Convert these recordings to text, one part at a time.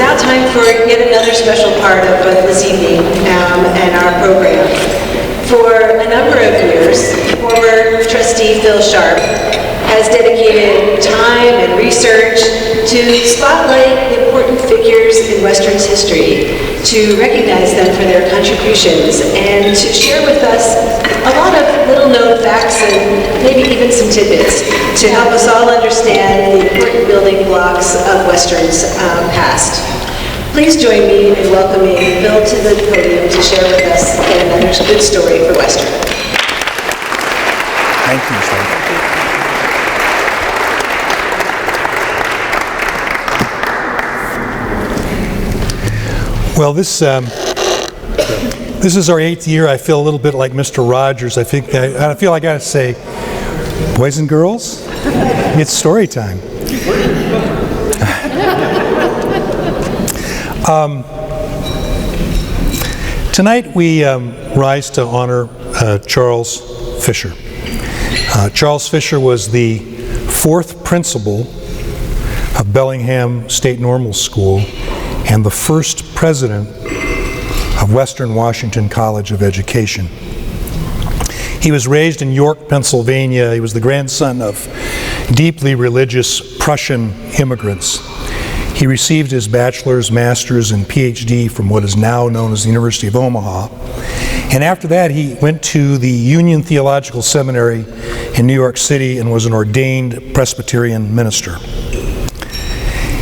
now time for yet another special part of this evening and our program. For a number of years, former trustee Phil Sharpe has dedicated time and research to spotlight important figures in Western's history, to recognize them for their contributions, and to share with us a lot of little-known facts and maybe even some tidbits to help us all understand the important building blocks of Western's past. Please join me in welcoming Phil to the podium to share with us yet another good story for Western. Thank you, Sharpe. Well, this is our 8th year. I feel a little bit like Mr. Rogers. I feel I gotta say, boys and girls, it's story time. Tonight we rise to honor Charles Fisher. Charles Fisher was the 4th principal of Bellingham State Normal School and the 1st president of Western Washington College of Education. He was raised in York, Pennsylvania. He was the grandson of deeply religious Prussian immigrants. He received his bachelor's, master's, and PhD from what is now known as the University of Omaha. And after that, he went to the Union Theological Seminary in New York City and was an ordained Presbyterian minister.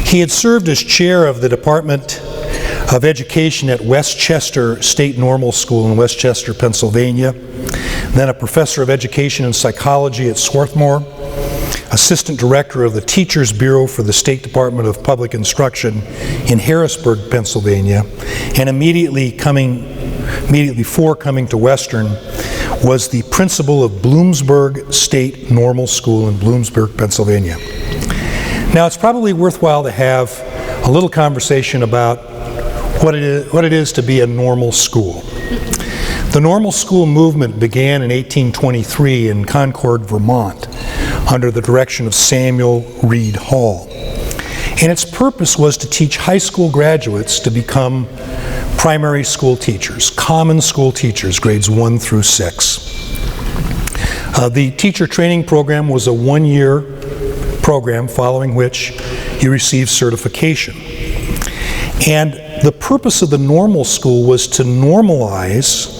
He had served as chair of the Department of Education at Westchester State Normal School in Westchester, Pennsylvania, then a professor of education and psychology at Swarthmore, assistant director of the Teachers Bureau for the State Department of Public Instruction in Harrisburg, Pennsylvania, and immediately before coming to Western, was the principal of Bloomsburg State Normal School in Bloomsburg, Pennsylvania. Now, it's probably worthwhile to have a little conversation about what it is to be a normal school. The normal school movement began in 1823 in Concord, Vermont, under the direction of Samuel Reed Hall. And its purpose was to teach high school graduates to become primary school teachers, common school teachers, grades 1 through 6. The teacher training program was a 1-year program following which you receive certification. And the purpose of the normal school was to normalize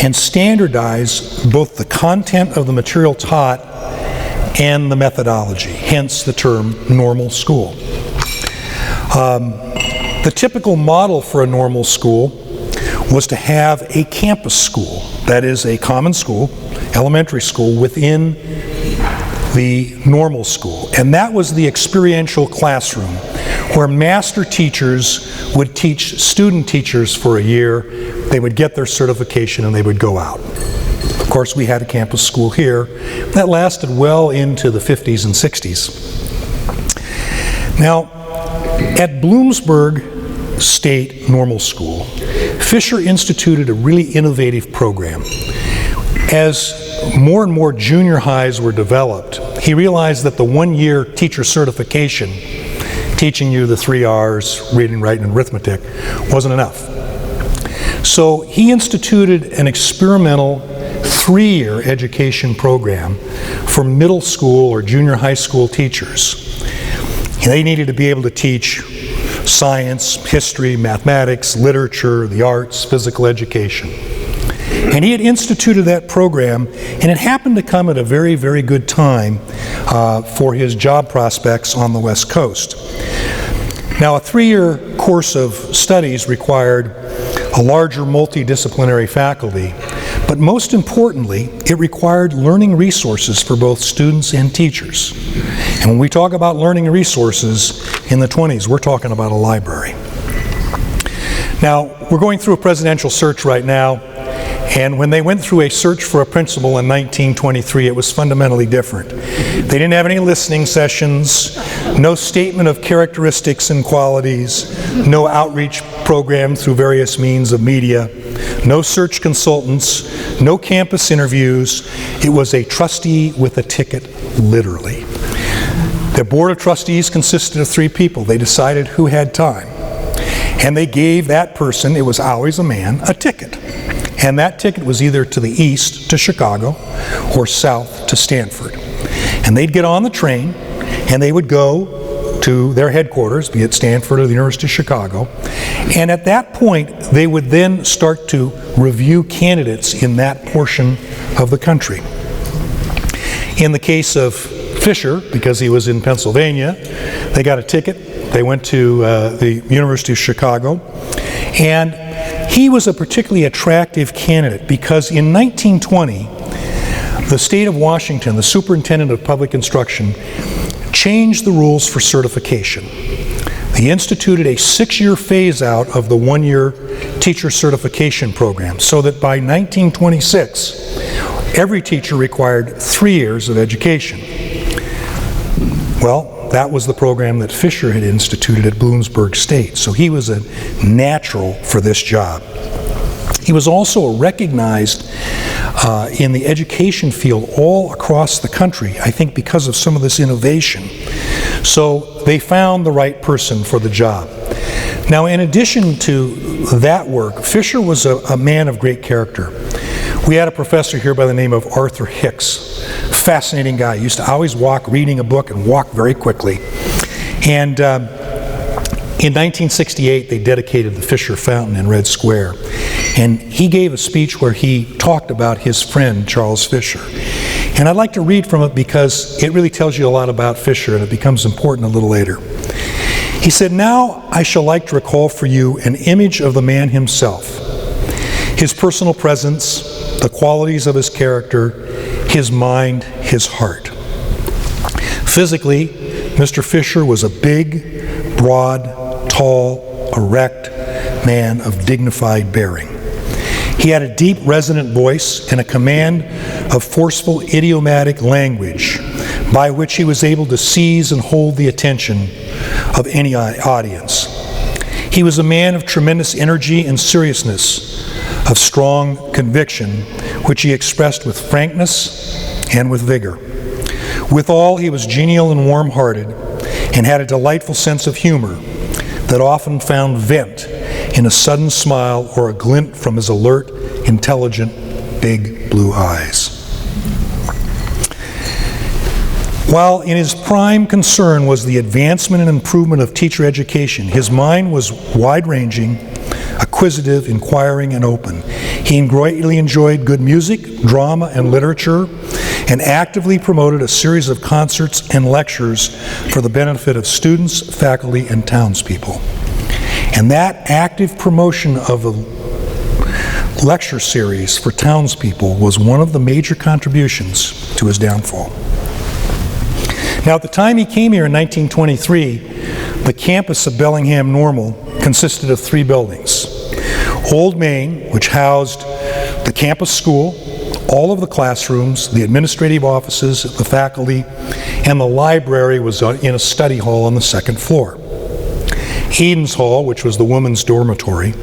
and standardize both the content of the material taught and the methodology, hence the term normal school. The typical model for a normal school was to have a campus school, that is a common school, elementary school within the normal school. And that was the experiential classroom where master teachers would teach student teachers for a year. They would get their certification and they would go out. Of course, we had a campus school here that lasted well into the 50s and 60s. Now, at Bloomsburg State Normal School, Fisher instituted a really innovative program. As more and more junior highs were developed, he realized that the 1-year teacher certification, teaching you the 3 R's, reading, writing, and arithmetic, wasn't enough. So he instituted an experimental 3-year education program for middle school or junior high school teachers. They needed to be able to teach science, history, mathematics, literature, the arts, physical education. And he had instituted that program, and it happened to come at a very, very good time for his job prospects on the West Coast. Now, a 3-year course of studies required a larger multidisciplinary faculty, but most importantly, it required learning resources for both students and teachers. And when we talk about learning resources in the 20s, we're talking about a library. Now, we're going through a presidential search right now, and when they went through a search for a principal in 1923, it was fundamentally different. They didn't have any listening sessions, no statement of characteristics and qualities, no outreach program through various means of media, no search consultants, no campus interviews. It was a trustee with a ticket, literally. The board of trustees consisted of 3 people. They decided who had time. And they gave that person, it was always a man, a ticket. And that ticket was either to the east, to Chicago, or south, to Stanford. And they'd get on the train, and they would go to their headquarters, be it Stanford or the University of Chicago. And at that point, they would then start to review candidates in that portion of the country. In the case of Fisher, because he was in Pennsylvania, they got a ticket. They went to the University of Chicago. And he was a particularly attractive candidate because in 1920, the state of Washington, the superintendent of public instruction, changed the rules for certification. They instituted a 6-year phase-out of the 1-year teacher certification program, so that by 1926, every teacher required 3 years of education. Well, that was the program that Fisher had instituted at Bloomsburg State, so he was a natural for this job. He was also recognized in the education field all across the country, I think because of some of this innovation. So they found the right person for the job. Now, in addition to that work, Fisher was a man of great character. We had a professor here by the name of Arthur Hicks. Fascinating guy. He used to always walk reading a book and walk very quickly. And in 1968, they dedicated the Fisher Fountain in Red Square. And he gave a speech where he talked about his friend, Charles Fisher. And I'd like to read from it because it really tells you a lot about Fisher, and it becomes important a little later. He said, "Now I shall like to recall for you an image of the man himself, his personal presence, the qualities of his character, his mind, his heart. Physically, Mr. Fisher was a big, broad, tall, erect man of dignified bearing. He had a deep, resonant voice and a command of forceful, idiomatic language by which he was able to seize and hold the attention of any audience. He was a man of tremendous energy and seriousness, of strong conviction, which he expressed with frankness and with vigor. Withal, he was genial and warm-hearted and had a delightful sense of humor that often found vent in a sudden smile or a glint from his alert, intelligent, big blue eyes." While in his prime concern was the advancement and improvement of teacher education, his mind was wide-ranging, acquisitive, inquiring, and open. He greatly enjoyed good music, drama, and literature, and actively promoted a series of concerts and lectures for the benefit of students, faculty, and townspeople. And that active promotion of the lecture series for townspeople was one of the major contributions to his downfall. Now, at the time he came here in 1923, the campus of Bellingham Normal consisted of 3 buildings. Old Main, which housed the campus school, all of the classrooms, the administrative offices, the faculty, and the library was in a study hall on the 2nd floor. Eden's Hall, which was the women's dormitory,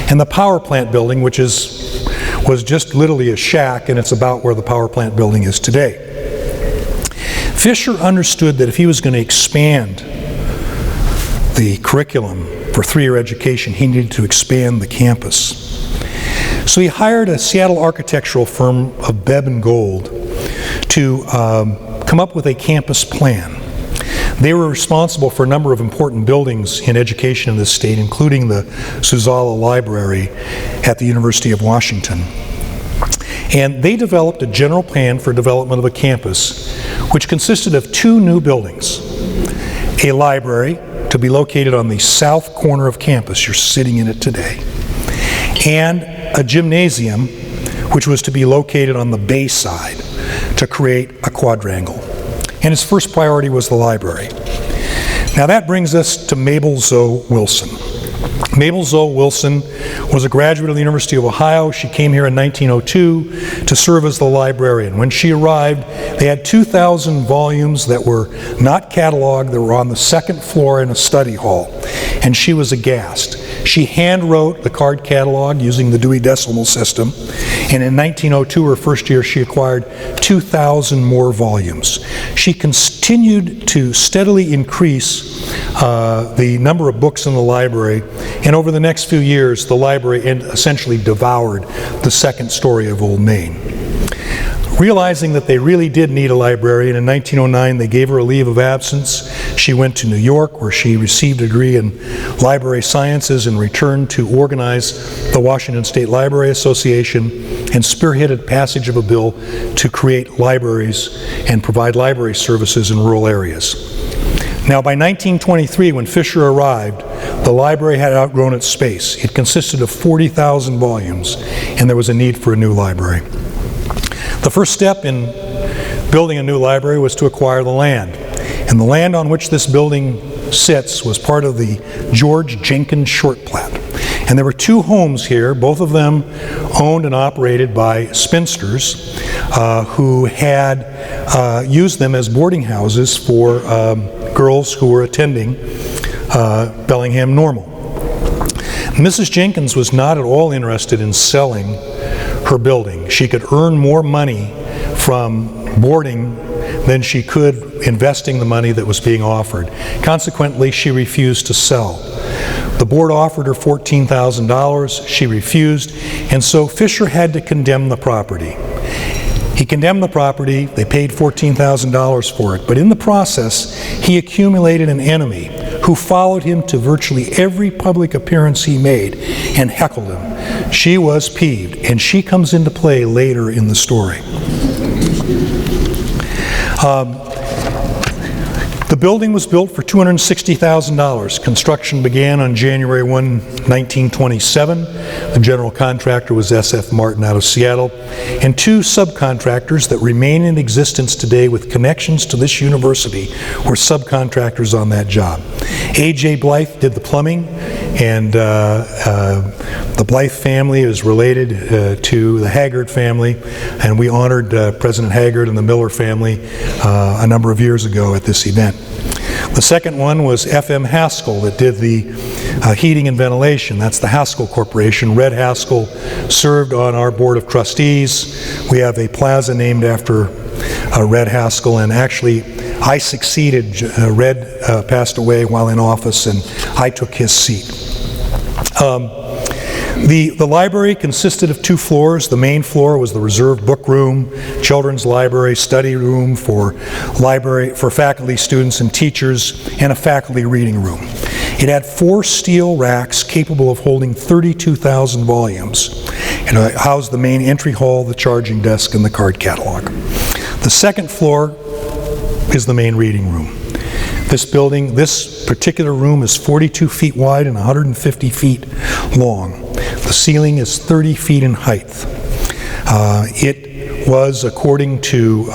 and the power plant building, which was just literally a shack, and it's about where the power plant building is today. Fisher understood that if he was going to expand the curriculum for 3-year education, he needed to expand the campus. So he hired a Seattle architectural firm of Bebb & Gold to come up with a campus plan. They were responsible for a number of important buildings in education in this state, including the Suzala Library at the University of Washington. And they developed a general plan for development of a campus, which consisted of 2 new buildings. A library to be located on the south corner of campus, you're sitting in it today, and a gymnasium, which was to be located on the bay side to create a quadrangle. And his first priority was the library. Now that brings us to Mabel Zoe Wilson. Mabel Zoe Wilson was a graduate of the University of Ohio. She came here in 1902 to serve as the librarian. When she arrived, they had 2,000 volumes that were not cataloged, that were on the 2nd floor in a study hall. And she was aghast. She hand-wrote the card catalog using the Dewey Decimal System, and in 1902, her first year, she acquired 2,000 more volumes. She continued to steadily increase the number of books in the library, and over the next few years, the library essentially devoured the second story of Old Main. Realizing that they really did need a librarian, in 1909 they gave her a leave of absence. She went to New York, where she received a degree in library sciences and returned to organize the Washington State Library Association and spearheaded passage of a bill to create libraries and provide library services in rural areas. Now, by 1923, when Fisher arrived, the library had outgrown its space. It consisted of 40,000 volumes, and there was a need for a new library. The first step in building a new library was to acquire the land. And the land on which this building sits was part of the George Jenkins Short Plat. And there were two homes here, both of them owned and operated by spinsters who had used them as boarding houses for girls who were attending Bellingham Normal. Mrs. Jenkins was not at all interested in selling her building. She could earn more money from boarding than she could investing the money that was being offered. Consequently, she refused to sell. The board offered her $14,000. She refused, and so Fisher had to condemn the property. He condemned the property. They paid $14,000 for it, but in the process, he accumulated an enemy who followed him to virtually every public appearance he made and heckled him. She was peeved, and she comes into play later in the story. The building was built for $260,000. Construction began on January 1, 1927. The general contractor was S.F. Martin out of Seattle, and two subcontractors that remain in existence today with connections to this university were subcontractors on that job. A.J. Blythe did the plumbing, and the Blythe family is related to the Haggard family, and we honored President Haggard and the Miller family a number of years ago at this event. The second one was F.M. Haskell that did the heating and ventilation. That's the Haskell Corporation. Red Haskell served on our board of trustees. We have a plaza named after Red Haskell, and actually I succeeded, Red passed away while in office, and I took his seat. The library consisted of two floors. The main floor was the reserved book room, children's library, study room for faculty, students, and teachers, and a faculty reading room. It had 4 steel racks capable of holding 32,000 volumes. It housed the main entry hall, the charging desk, and the card catalog. The second floor is the main reading room. This particular room is 42 feet wide and 150 feet long. The ceiling is 30 feet in height. It was, according to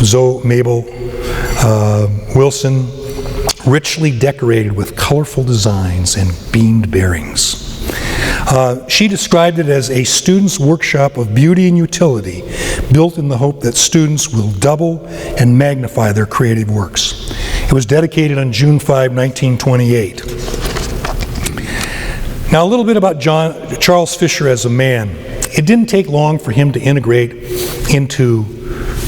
Zoe Mabel Wilson, richly decorated with colorful designs and beamed bearings. She described it as a student's workshop of beauty and utility, built in the hope that students will double and magnify their creative works. It was dedicated on June 5, 1928. Now, a little bit about Charles Fisher as a man. It didn't take long for him to integrate into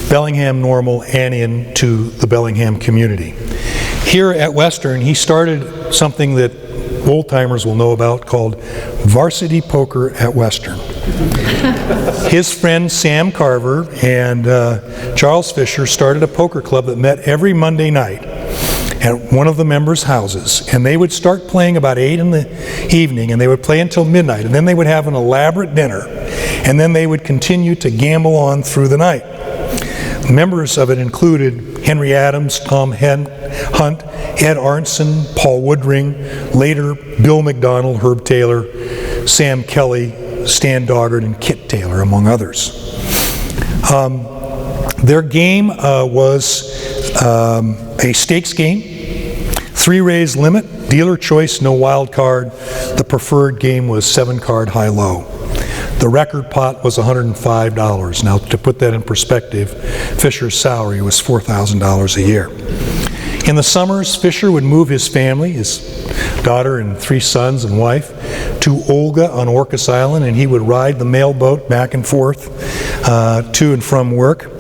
Bellingham Normal and into the Bellingham community. Here at Western, he started something that old-timers will know about called Varsity Poker at Western. His friend Sam Carver and Charles Fisher started a poker club that met every Monday night at one of the members' houses, and they would start playing about 8 in the evening, and they would play until midnight, and then they would have an elaborate dinner, and then they would continue to gamble on through the night. Members of it included Henry Adams, Tom Hunt, Ed Arnson, Paul Woodring, later Bill McDonald, Herb Taylor, Sam Kelly, Stan Doggart, and Kit Taylor, among others. Their game was a stakes game, 3-raise limit, dealer choice, no wild card. The preferred game was 7-card high-low. The record pot was $105. Now, to put that in perspective, Fisher's salary was $4,000 a year. In the summers, Fisher would move his family, his daughter and 3 sons and wife, to Olga on Orcas Island, and he would ride the mailboat back and forth to and from work.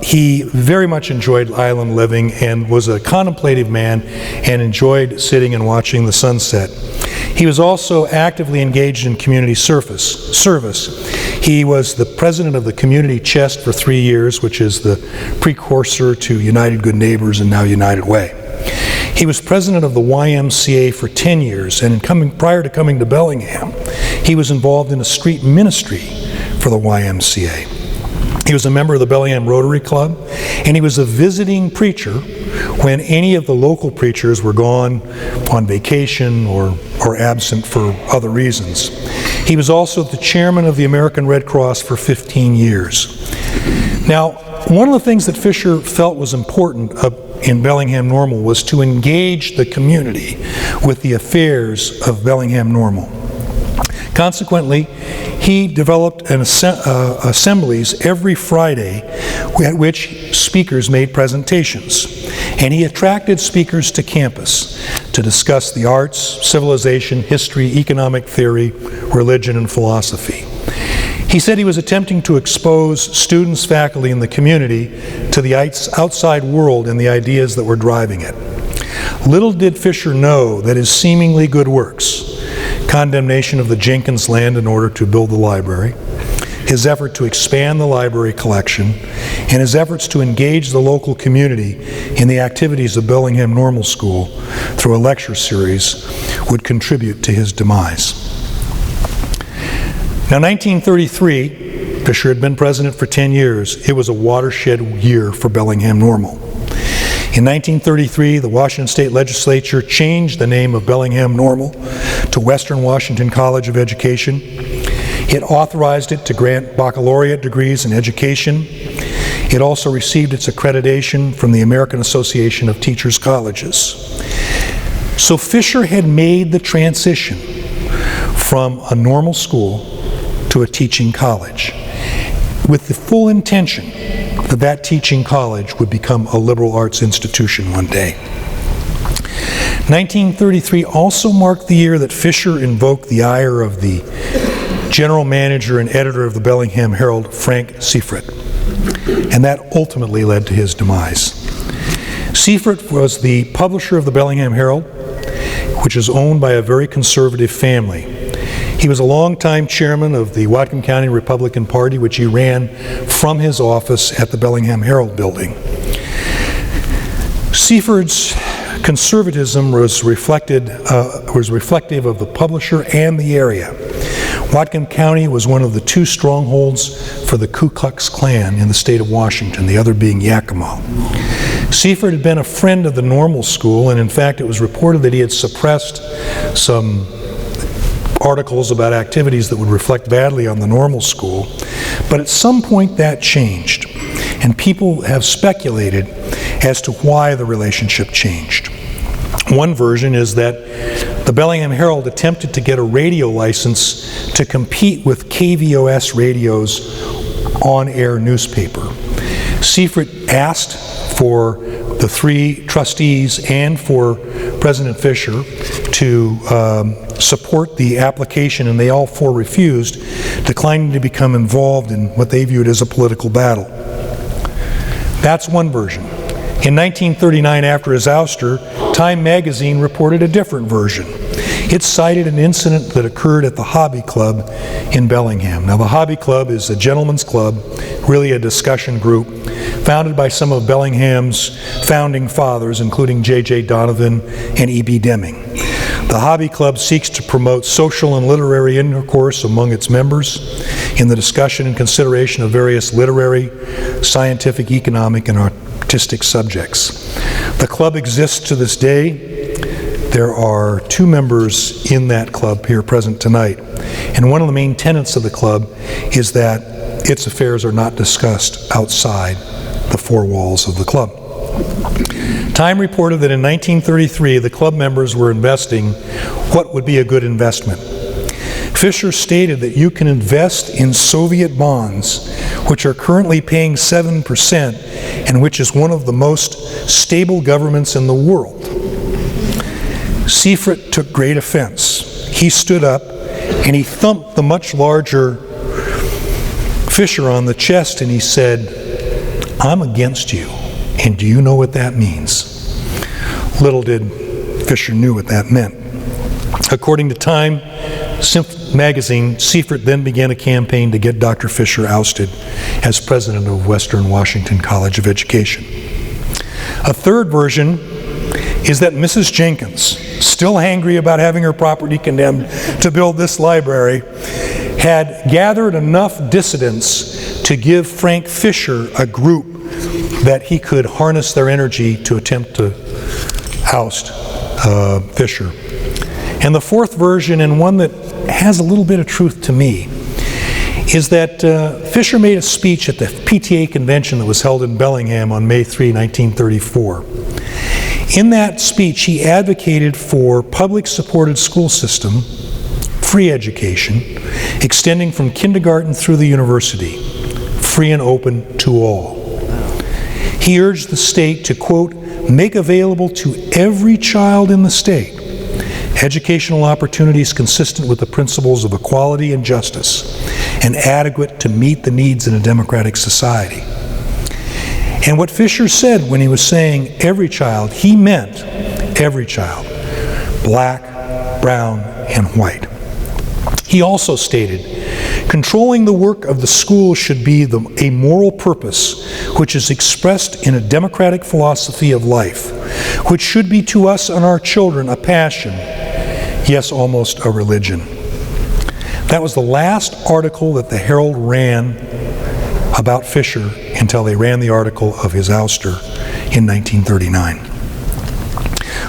He very much enjoyed island living and was a contemplative man and enjoyed sitting and watching the sunset. He was also actively engaged in community service. He was the president of the Community Chest for 3 years, which is the precursor to United Good Neighbors and now United Way. He was president of the YMCA for 10 years, and prior to coming to Bellingham, he was involved in a street ministry for the YMCA. He was a member of the Bellingham Rotary Club, and he was a visiting preacher when any of the local preachers were gone on vacation or absent for other reasons. He was also the chairman of the American Red Cross for 15 years. Now, one of the things that Fisher felt was important in Bellingham Normal was to engage the community with the affairs of Bellingham Normal. Consequently, he developed assemblies every Friday at which speakers made presentations. And he attracted speakers to campus to discuss the arts, civilization, history, economic theory, religion, and philosophy. He said he was attempting to expose students, faculty, and the community to the outside world and the ideas that were driving it. Little did Fisher know that his seemingly good works, condemnation of the Jenkins land in order to build the library, his effort to expand the library collection, and his efforts to engage the local community in the activities of Bellingham Normal School through a lecture series would contribute to his demise. Now, 1933, Fisher had been president for 10 years. It was a watershed year for Bellingham Normal. In 1933, the Washington State Legislature changed the name of Bellingham Normal to Western Washington College of Education. It authorized it to grant baccalaureate degrees in education. It also received its accreditation from the American Association of Teachers Colleges. So Fisher had made the transition from a normal school to a teaching college with the full intention that teaching college would become a liberal arts institution one day. 1933 also marked the year that Fisher invoked the ire of the general manager and editor of the Bellingham Herald, Frank Seifert, and that ultimately led to his demise. Seifert was the publisher of the Bellingham Herald, which is owned by a very conservative family. He was a longtime chairman of the Whatcom County Republican Party, which he ran from his office at the Bellingham Herald building. Seifert's conservatism was reflective of the publisher and the area. Whatcom County was one of the 2 strongholds for the Ku Klux Klan in the state of Washington, the other being Yakima. Seifert had been a friend of the Normal School, and in fact it was reported that he had suppressed some articles about activities that would reflect badly on the Normal School. But at some point that changed, and people have speculated as to why the relationship changed. One version is that the Bellingham Herald attempted to get a radio license to compete with KVOS Radio's on-air newspaper. Seifert asked for the 3 trustees and for President Fisher to support the application, and they all 4 refused, declining to become involved in what they viewed as a political battle. That's one version. In 1939, after his ouster, Time magazine reported a different version. It cited an incident that occurred at the Hobby Club in Bellingham. Now, the Hobby Club is a gentleman's club, really a discussion group, founded by some of Bellingham's founding fathers, including J.J. Donovan and E.B. Deming. The Hobby Club seeks to promote social and literary intercourse among its members in the discussion and consideration of various literary, scientific, economic, and artistic subjects. The club exists to this day. There are 2 members in that club here present tonight. And one of the main tenets of the club is that its affairs are not discussed outside the 4 walls of the club. Time reported that in 1933, the club members were investing what would be a good investment. Fisher stated that you can invest in Soviet bonds, which are currently paying 7% and which is one of the most stable governments in the world. Seifert took great offense. He stood up and he thumped the much larger Fisher on the chest and he said, "I'm against you, and do you know what that means?" Little did Fisher knew what that meant. According to Time magazine, Seifert then began a campaign to get Dr. Fisher ousted as president of Western Washington College of Education. A third version is that Mrs. Jenkins, still angry about having her property condemned to build this library, had gathered enough dissidents to give Frank Fisher a group that he could harness their energy to attempt to oust Fisher. And the fourth version, and one that has a little bit of truth to me, is that Fisher made a speech at the PTA convention that was held in Bellingham on May 3, 1934. In that speech, he advocated for public-supported school system, free education, extending from kindergarten through the university, free and open to all. He urged the state to, quote, "make available to every child in the state educational opportunities consistent with the principles of equality and justice and adequate to meet the needs in a democratic society." And what Fisher said when he was saying every child, he meant every child, black, brown, and white. He also stated, controlling the work of the school should be a moral purpose which is expressed in a democratic philosophy of life, which should be to us and our children a passion, yes, almost a religion. That was the last article that the Herald ran about Fisher until they ran the article of his ouster in 1939.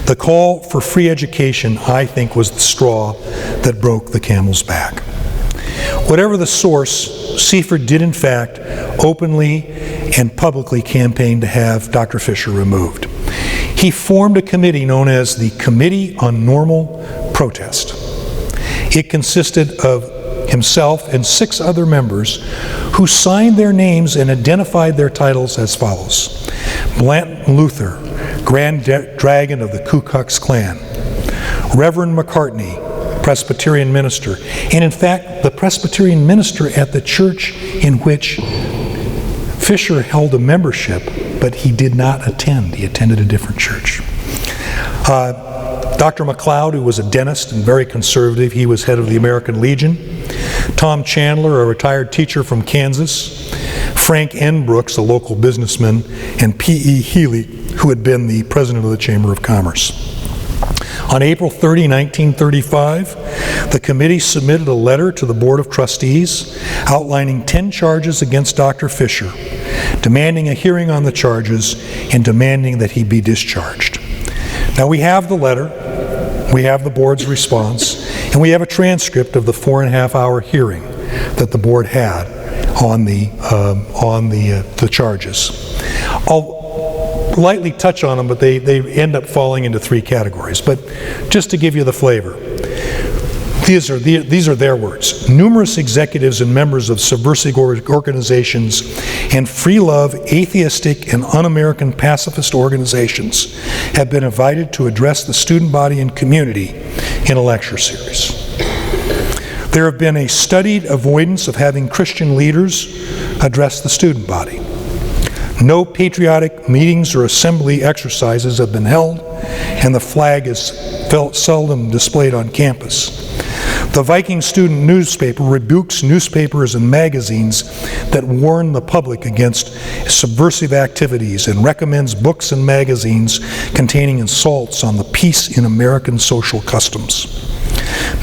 The call for free education, I think, was the straw that broke the camel's back. Whatever the source, Seifert did in fact openly and publicly campaign to have Dr. Fisher removed. He formed a committee known as the Committee on Normal Protest. It consisted of himself and 6 other members who signed their names and identified their titles as follows: Blanton Luther, Grand Dragon of the Ku Klux Klan; Reverend McCartney, Presbyterian minister, and in fact the Presbyterian minister at the church in which Fisher held a membership, but he did not attend. He attended a different church. Dr. McLeod, who was a dentist and very conservative, he was head of the American Legion. Tom Chandler, a retired teacher from Kansas. Frank N. Brooks, a local businessman, and P.E. Healy, who had been the president of the Chamber of Commerce. On April 30, 1935, the committee submitted a letter to the Board of Trustees outlining 10 charges against Dr. Fisher, demanding a hearing on the charges and demanding that he be discharged. Now we have the letter, we have the board's response, and we have a transcript of the 4.5-hour hearing that the board had on the charges. I'll lightly touch on them, but they end up falling into 3 categories. But just to give you the flavor, these are their words. Numerous executives and members of subversive organizations and free-love, atheistic, and un-American pacifist organizations have been invited to address the student body and community in a lecture series. There have been a studied avoidance of having Christian leaders address the student body. No patriotic meetings or assembly exercises have been held, and the flag is seldom displayed on campus. The Viking student newspaper rebukes newspapers and magazines that warn the public against subversive activities and recommends books and magazines containing insults on the peace in American social customs.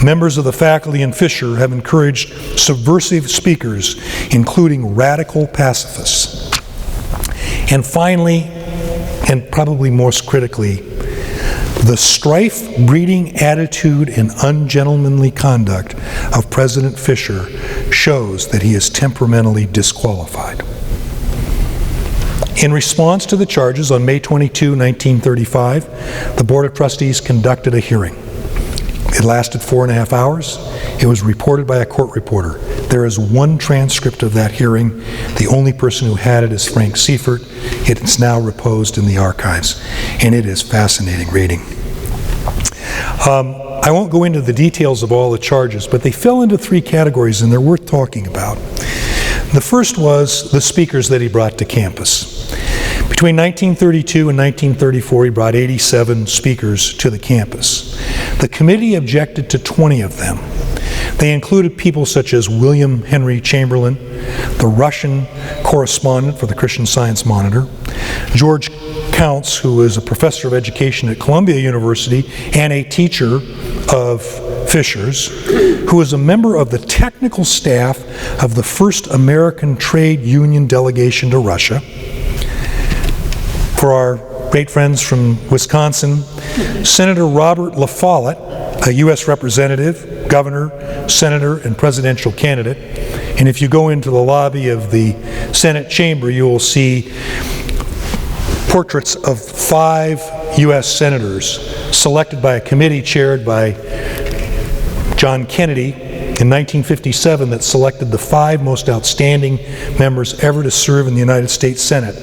Members of the faculty in Fisher have encouraged subversive speakers, including radical pacifists. And finally, and probably most critically, the strife-breeding attitude and ungentlemanly conduct of President Fisher shows that he is temperamentally disqualified. In response to the charges on May 22, 1935, the Board of Trustees conducted a hearing. It lasted 4.5 hours. It was reported by a court reporter. There is one transcript of that hearing. The only person who had it is Frank Seifert. It is now reposed in the archives, and it is fascinating reading. I won't go into the details of all the charges, but they fell into 3 categories, and they're worth talking about. The first was the speakers that he brought to campus. Between 1932 and 1934, he brought 87 speakers to the campus. The committee objected to 20 of them. They included people such as William Henry Chamberlain, the Russian correspondent for the Christian Science Monitor, George Counts, who was a professor of education at Columbia University and a teacher of Fisher's, who was a member of the technical staff of the first American Trade Union delegation to Russia. For our great friends from Wisconsin, Senator Robert La Follette, a U.S. representative, governor, senator, and presidential candidate. And if you go into the lobby of the Senate chamber, you will see portraits of 5 U.S. senators selected by a committee chaired by John Kennedy in 1957 that selected the 5 most outstanding members ever to serve in the United States Senate.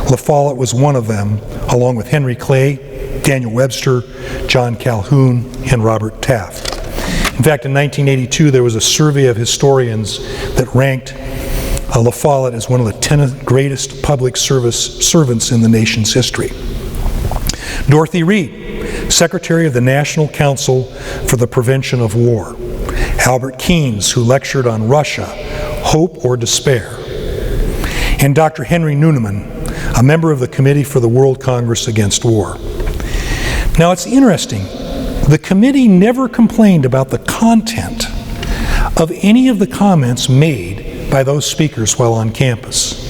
La Follette was one of them, along with Henry Clay, Daniel Webster, John Calhoun, and Robert Taft. In fact, in 1982, there was a survey of historians that ranked La Follette as one of the 10 greatest public service servants in the nation's history. Dorothy Reed, Secretary of the National Council for the Prevention of War. Albert Keynes, who lectured on Russia, Hope or Despair. And Dr. Henry Neumann, a member of the Committee for the World Congress Against War. Now, it's interesting. The committee never complained about the content of any of the comments made by those speakers while on campus.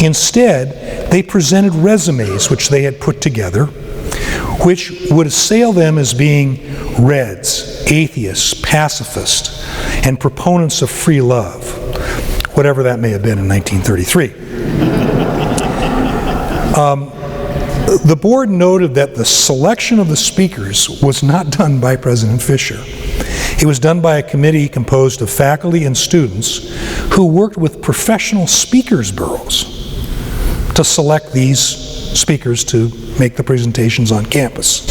Instead, they presented resumes which they had put together, which would assail them as being Reds, atheists, pacifists, and proponents of free love, whatever that may have been in 1933. The board noted that the selection of the speakers was not done by President Fisher. It was done by a committee composed of faculty and students who worked with professional speakers bureaus to select these speakers to make the presentations on campus.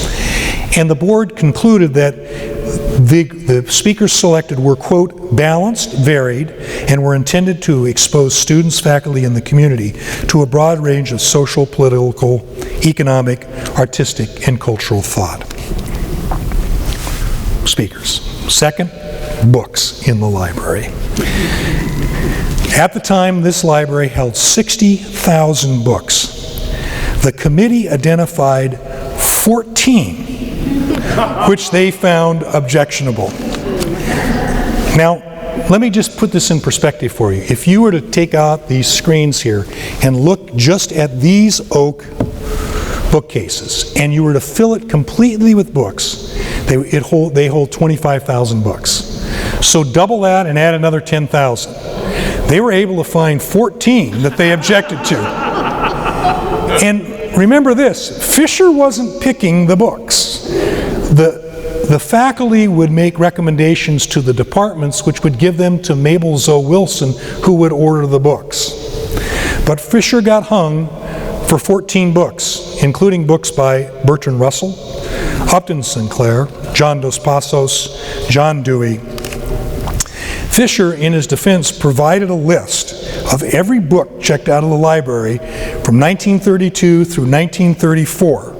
And the board concluded that the speakers selected were, quote, balanced, varied, and were intended to expose students, faculty, and the community to a broad range of social, political, economic, artistic, and cultural thought. Speakers. Second, books in the library. At the time, this library held 60,000 books. The committee identified 14 which they found objectionable. Now, let me just put this in perspective for you. If you were to take out these screens here and look just at these oak bookcases, and you were to fill it completely with books, they hold 25,000 books. So double that and add another 10,000. They were able to find 14 that they objected to. And remember this, Fisher wasn't picking the books. The faculty would make recommendations to the departments, which would give them to Mabel Zoe Wilson, who would order the books. But Fisher got hung for 14 books, including books by Bertrand Russell, Upton Sinclair, John Dos Passos, John Dewey. Fisher, in his defense, provided a list of every book checked out of the library from 1932 through 1934,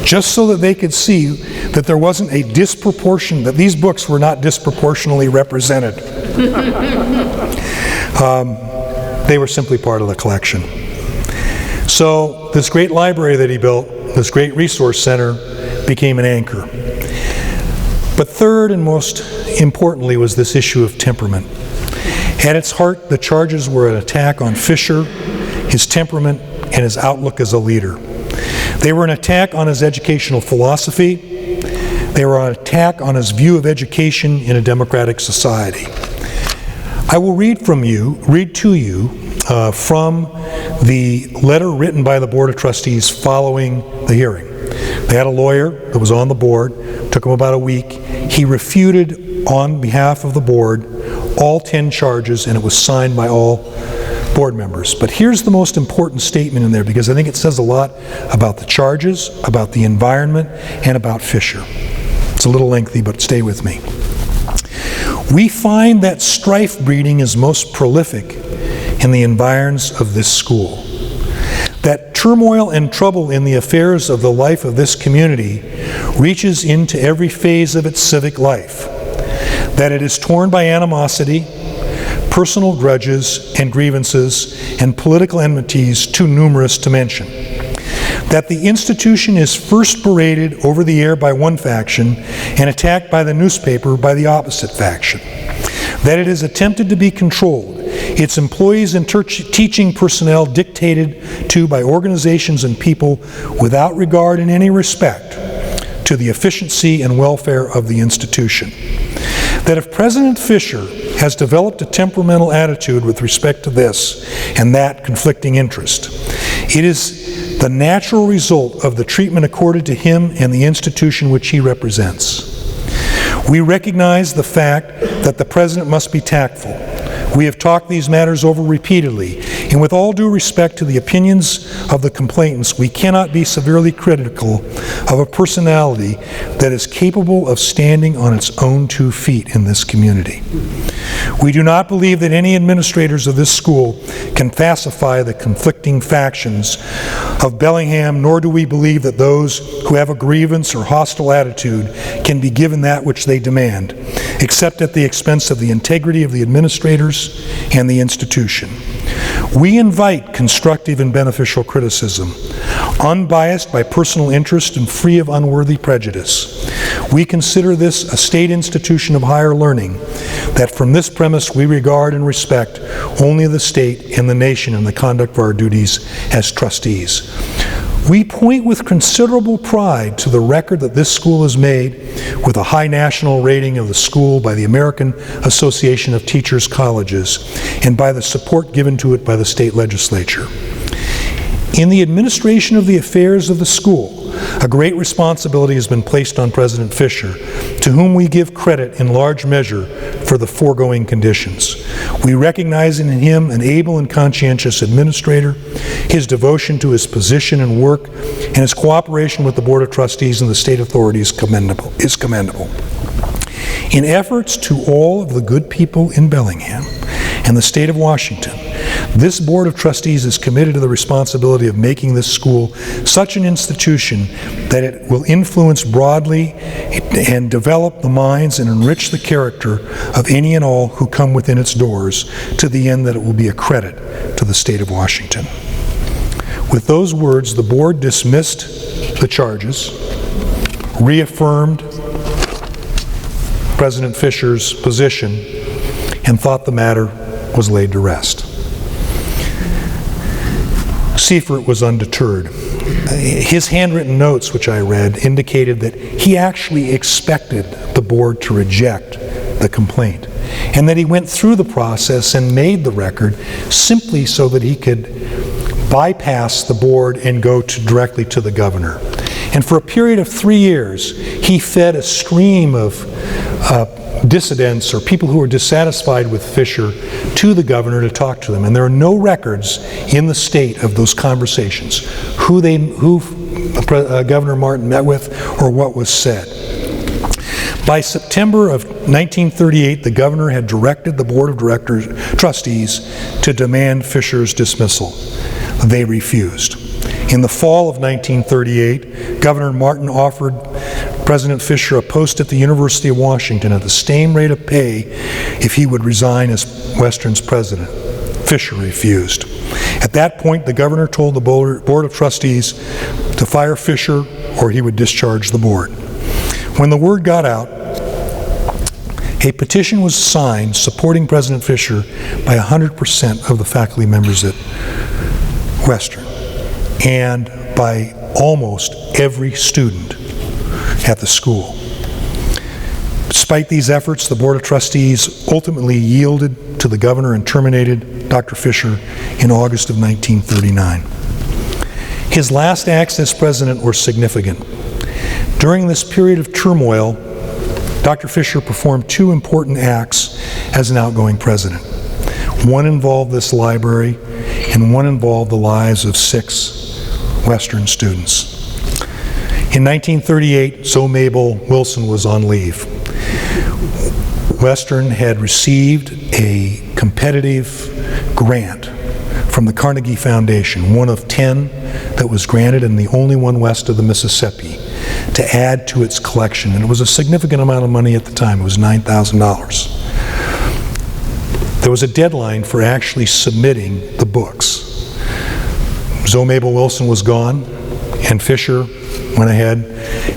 just so that they could see that there wasn't a disproportion, that these books were not disproportionately represented. They were simply part of the collection. So this great library that he built, this great resource center, became an anchor. But third and most importantly was this issue of temperament. At its heart, the charges were an attack on Fisher, his temperament, and his outlook as a leader. They were an attack on his educational philosophy. They were an attack on his view of education in a democratic society. I will read to you from the letter written by the Board of Trustees following the hearing. They had a lawyer that was on the board. It took him about a week. he refuted on behalf of the board all 10 charges, and it was signed by all board members. But here's the most important statement in there, because I think it says a lot about the charges, about the environment, and about Fisher. It's a little lengthy, but stay with me. We find that strife breeding is most prolific in the environs of this school. That turmoil and trouble in the affairs of the life of this community reaches into every phase of its civic life. That it is torn by animosity, personal grudges and grievances, and political enmities too numerous to mention. That the institution is first berated over the air by one faction and attacked by the newspaper by the opposite faction. That it is attempted to be controlled, its employees and teaching personnel dictated to by organizations and people without regard in any respect to the efficiency and welfare of the institution. That if President Fisher has developed a temperamental attitude with respect to this and that conflicting interest, it is the natural result of the treatment accorded to him and the institution which he represents. We recognize the fact that the President must be tactful. We have talked these matters over repeatedly, and with all due respect to the opinions of the complainants, we cannot be severely critical of a personality that is capable of standing on its own 2 feet in this community. We do not believe that any administrators of this school can pacify the conflicting factions of Bellingham, nor do we believe that those who have a grievance or hostile attitude can be given that which they demand, except at the expense of the integrity of the administrators and the institution. We invite constructive and beneficial criticism, unbiased by personal interest and free of unworthy prejudice. We consider this a state institution of higher learning, that from this premise we regard and respect only the state and the nation in the conduct of our duties as trustees. We point with considerable pride to the record that this school has made with a high national rating of the school by the American Association of Teachers Colleges and by the support given to it by the state legislature. In the administration of the affairs of the school, a great responsibility has been placed on President Fisher, to whom we give credit in large measure for the foregoing conditions. We recognize in him an able and conscientious administrator. His devotion to his position and work and his cooperation with the Board of Trustees and the state authorities is commendable. In efforts to all of the good people in Bellingham and the state of Washington, this Board of Trustees is committed to the responsibility of making this school such an institution that it will influence broadly and develop the minds and enrich the character of any and all who come within its doors, to the end that it will be a credit to the state of Washington. With those words, the board dismissed the charges, reaffirmed President Fisher's position, and thought the matter was laid to rest. Seifert was undeterred. His handwritten notes, which I read, indicated that he actually expected the board to reject the complaint, and that he went through the process and made the record simply so that he could bypass the board and go directly to the governor. And for a period of 3 years, he fed a stream of dissidents or people who were dissatisfied with Fisher to the governor to talk to them. And there are no records in the state of those conversations, who Governor Martin met with or what was said. By September of 1938, the governor had directed the Board of Trustees to demand Fisher's dismissal. They refused. In the fall of 1938, Governor Martin offered President Fisher a post at the University of Washington at the same rate of pay if he would resign as Western's president. Fisher refused. At that point, the governor told the Board of Trustees to fire Fisher or he would discharge the board. When the word got out, a petition was signed supporting President Fisher by 100% of the faculty members at Western and by almost every student at the school. Despite these efforts, the Board of Trustees ultimately yielded to the governor and terminated Dr. Fisher in August of 1939. His last acts as president were significant. During this period of turmoil, Dr. Fisher performed two important acts as an outgoing president. One involved this library, and one involved the lives of 6 Western students. In 1938, Zoe Mabel Wilson was on leave. Western had received a competitive grant from the Carnegie Foundation, one of 10 that was granted and the only one west of the Mississippi, to add to its collection. And it was a significant amount of money at the time. It was $9,000. There was a deadline for actually submitting the books. Zoe Mabel Wilson was gone, and Fisher went ahead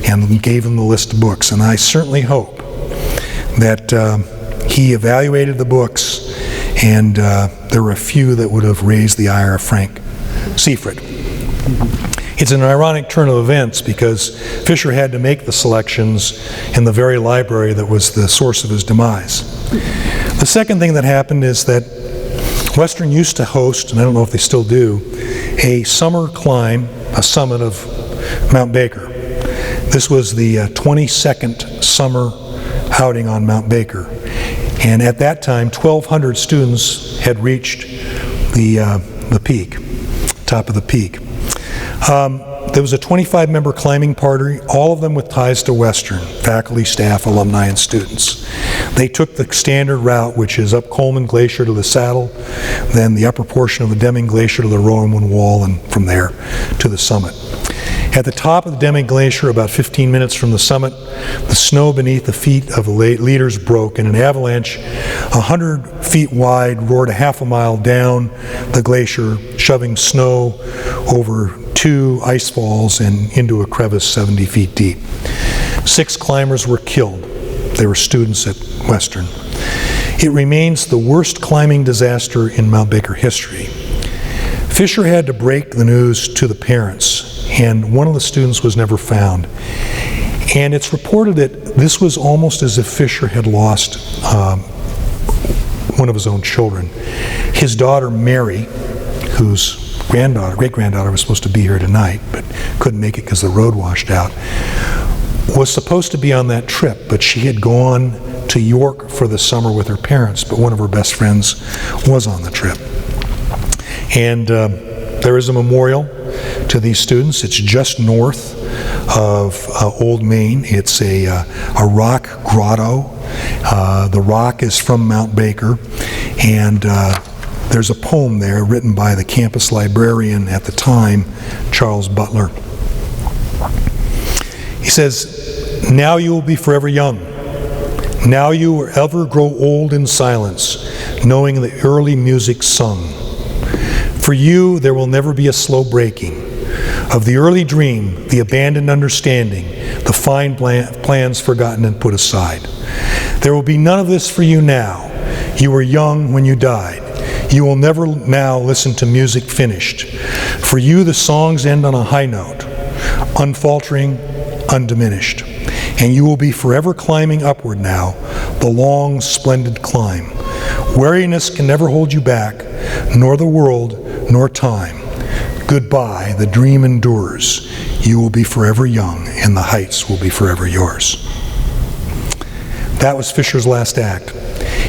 and gave him the list of books. And I certainly hope that he evaluated the books, and there were a few that would have raised the ire of Frank Seifert. It's an ironic turn of events because Fisher had to make the selections in the very library that was the source of his demise. The second thing that happened is that Western used to host, and I don't know if they still do, a summer climb, a summit of Mount Baker. This was the 22nd summer outing on Mount Baker. And at that time, 1,200 students had reached the peak, top of the peak. There was a 25-member climbing party, all of them with ties to Western, faculty, staff, alumni, and students. They took the standard route, which is up Coleman Glacier to the Saddle, then the upper portion of the Deming Glacier to the Rowan Wall, and from there to the summit. At the top of the Deming Glacier, about 15 minutes from the summit, the snow beneath the feet of the leaders broke, and an avalanche 100 feet wide roared a half a mile down the glacier, shoving snow over 2 ice falls and into a crevice 70 feet deep. 6 climbers were killed. They were students at Western. It remains the worst climbing disaster in Mount Baker history. Fisher had to break the news to the parents, and one of the students was never found. And it's reported that this was almost as if Fisher had lost one of his own children. His daughter, Mary, whose great-granddaughter was supposed to be here tonight, but couldn't make it because the road washed out, was supposed to be on that trip, but she had gone to York for the summer with her parents, but one of her best friends was on the trip. And there is a memorial to these students. It's just north of Old Main. It's a rock grotto. The rock is from Mount Baker, and there's a poem there written by the campus librarian at the time, Charles Butler. He says, "Now you will be forever young. Now you will ever grow old in silence, knowing the early music sung. For you there will never be a slow breaking of the early dream, the abandoned understanding, the fine plans forgotten and put aside. There will be none of this for you now. You were young when you died. You will never now listen to music finished. For you the songs end on a high note, unfaltering, undiminished. And you will be forever climbing upward now, the long, splendid climb. Weariness can never hold you back, nor the world, nor time. Goodbye, the dream endures. You will be forever young, and the heights will be forever yours." That was Fisher's last act.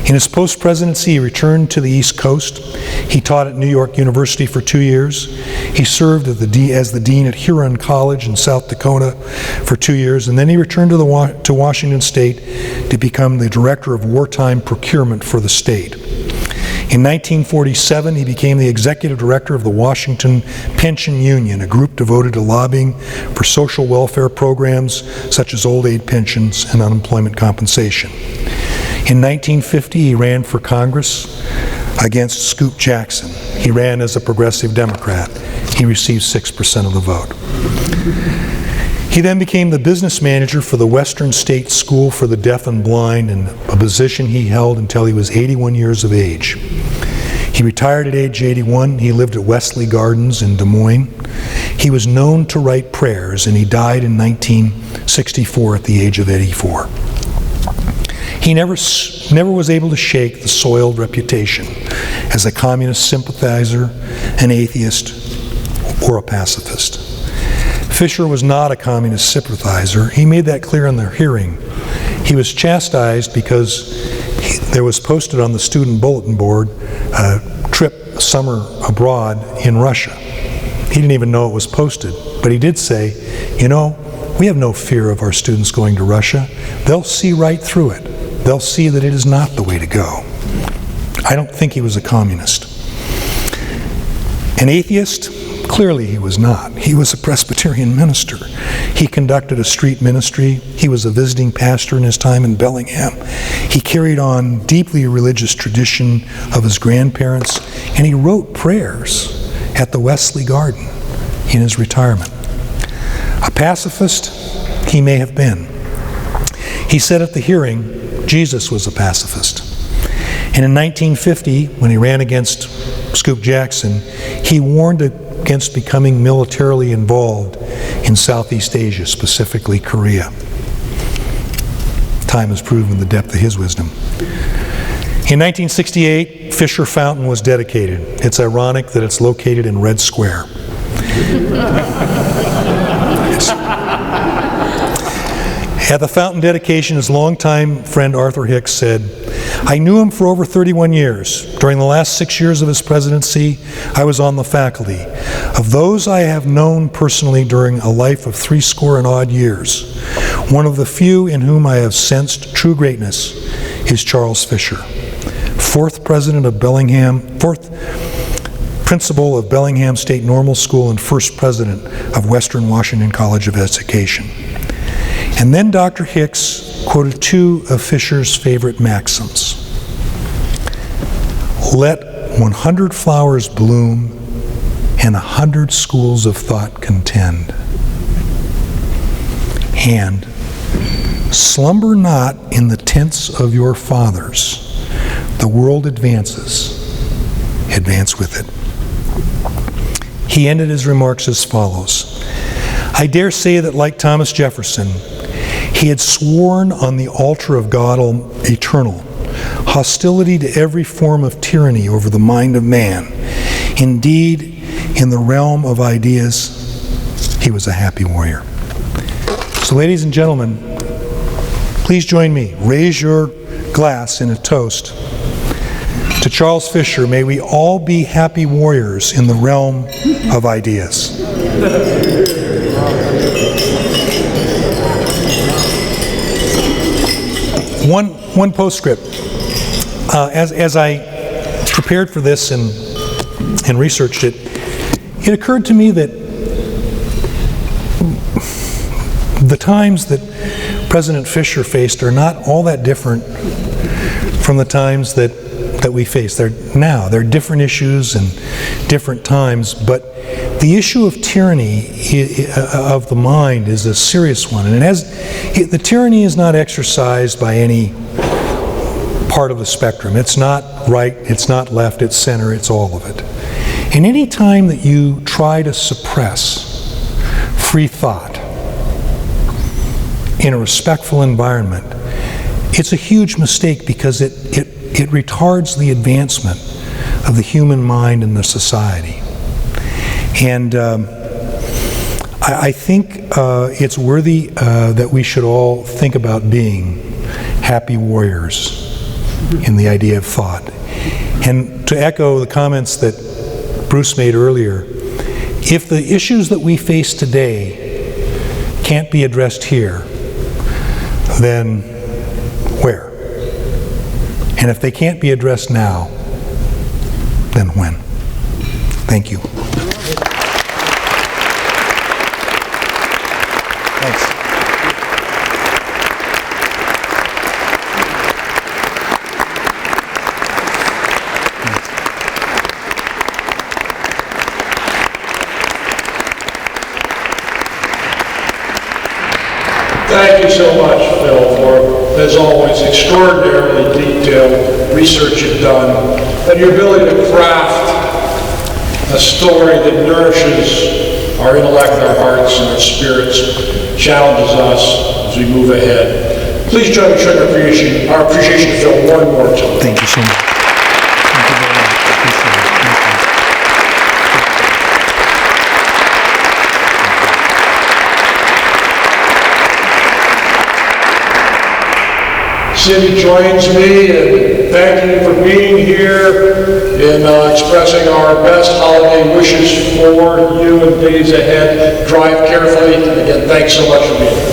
In his post-presidency, he returned to the East Coast. He taught at New York University for 2 years. He served as the dean at Huron College in South Dakota for 2 years, and then he returned to Washington State to become the director of wartime procurement for the state. In 1947, he became the executive director of the Washington Pension Union, a group devoted to lobbying for social welfare programs such as old age pensions and unemployment compensation. In 1950, he ran for Congress against Scoop Jackson. He ran as a progressive Democrat. He received 6% of the vote. He then became the business manager for the Western State School for the Deaf and Blind, and a position he held until he was 81 years of age. He retired at age 81. He lived at Wesley Gardens in Des Moines. He was known to write prayers, and he died in 1964 at the age of 84. He never was able to shake the soiled reputation as a communist sympathizer, an atheist, or a pacifist. Fisher was not a communist sympathizer. He made that clear in their hearing. He was chastised because there was posted on the student bulletin board a trip summer abroad in Russia. He didn't even know it was posted, but he did say, you know, we have no fear of our students going to Russia. They'll see right through it. They'll see that it is not the way to go. I don't think he was a communist. An atheist? Clearly he was not. He was a Presbyterian minister. He conducted a street ministry. He was a visiting pastor in his time in Bellingham. He carried on deeply religious tradition of his grandparents, and he wrote prayers at the Wesley Garden in his retirement. A pacifist, he may have been. He said at the hearing, Jesus was a pacifist. And in 1950, when he ran against Scoop Jackson, he warned against becoming militarily involved in Southeast Asia, specifically Korea. Time has proven the depth of his wisdom. In 1968, Fisher Fountain was dedicated. It's ironic that it's located in Red Square. At the fountain dedication, his longtime friend Arthur Hicks said, I knew him for over 31 years. During the last 6 years of his presidency, I was on the faculty. Of those I have known personally during a life of 70 years, one of the few in whom I have sensed true greatness is Charles Fisher, fourth principal of Bellingham State Normal School and first president of Western Washington College of Education. And then Dr. Hicks quoted two of Fisher's favorite maxims. Let 100 flowers bloom and 100 schools of thought contend. And slumber not in the tents of your fathers. The world advances. Advance with it. He ended his remarks as follows. I dare say that like Thomas Jefferson, he had sworn on the altar of God eternal, hostility to every form of tyranny over the mind of man. Indeed, in the realm of ideas, he was a happy warrior. So ladies and gentlemen, please join me. Raise your glass in a toast to Charles Fisher. May we all be happy warriors in the realm of ideas. One postscript. As I prepared for this and researched it, it occurred to me that the times that President Fisher faced are not all that different from the times that we face. They're different issues and different times, but the issue of tyranny of the mind is a serious one. And the tyranny is not exercised by any part of the spectrum. It's not right, it's not left, it's center, it's all of it. And any time that you try to suppress free thought in a respectful environment, it's a huge mistake because it retards the advancement of the human mind and the society. And I think it's worthy that we should all think about being happy warriors in the idea of thought. And to echo the comments that Bruce made earlier, if the issues that we face today can't be addressed here, then where? And if they can't be addressed now, then when? Thank you. Thanks. Thank you so much, Phil, for, as always, extraordinarily detailed research you've done, and your ability to craft a story that nourishes our intellect, our hearts, and our spirits, challenges us as we move ahead. Please join me in showing our appreciation to Phil one more time. Thank you so much. Thank you very much. Appreciate it. Thank you. city joins me in thanking you for being here, in expressing our best holiday wishes for you in days ahead. Drive carefully. Again, thanks so much for being here.